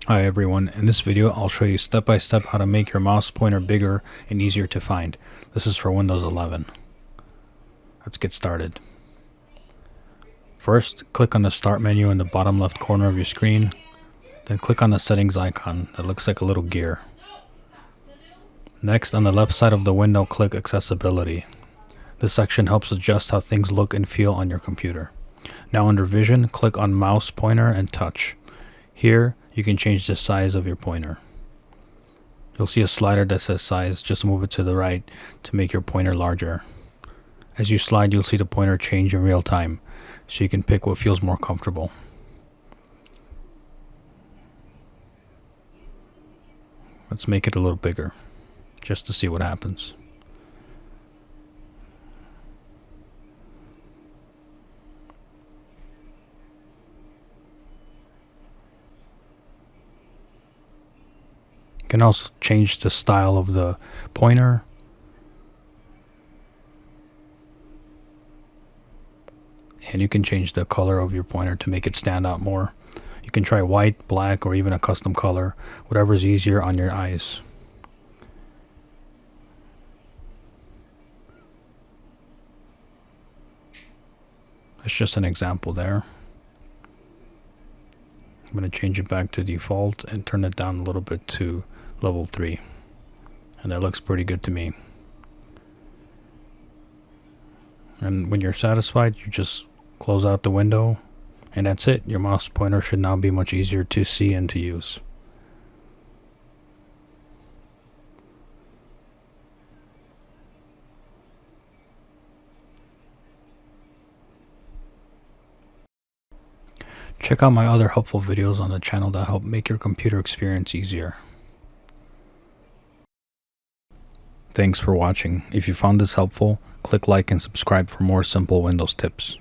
Hi everyone, in this video I'll show you step by step how to make your mouse pointer bigger and easier to find. This is for Windows 11. Let's get started. First, click on the start menu in the bottom left corner of your screen, then click on the settings icon that looks like a little gear. Next, on the left side of the window, click accessibility. This section helps adjust how things look and feel on your computer. Now under vision, click on mouse pointer and touch. Here, you can change the size of your pointer. You'll see a slider that says size. Just move it to the right to make your pointer larger. As you slide, you'll see the pointer change in real time, so you can pick what feels more comfortable. Let's make it a little bigger, just to see what happens. You can also change the style of the pointer. And you can change the color of your pointer to make it stand out more. You can try white, black, or even a custom color, whatever is easier on your eyes. That's just an example there. I'm going to change it back to default and turn it down a little bit to level 3. And that looks pretty good to me. And when you're satisfied, you just close out the window, and that's it. Your mouse pointer should now be much easier to see and to use. Check out my other helpful videos on the channel that help make your computer experience easier. Thanks for watching. If you found this helpful, click like and subscribe for more simple Windows tips.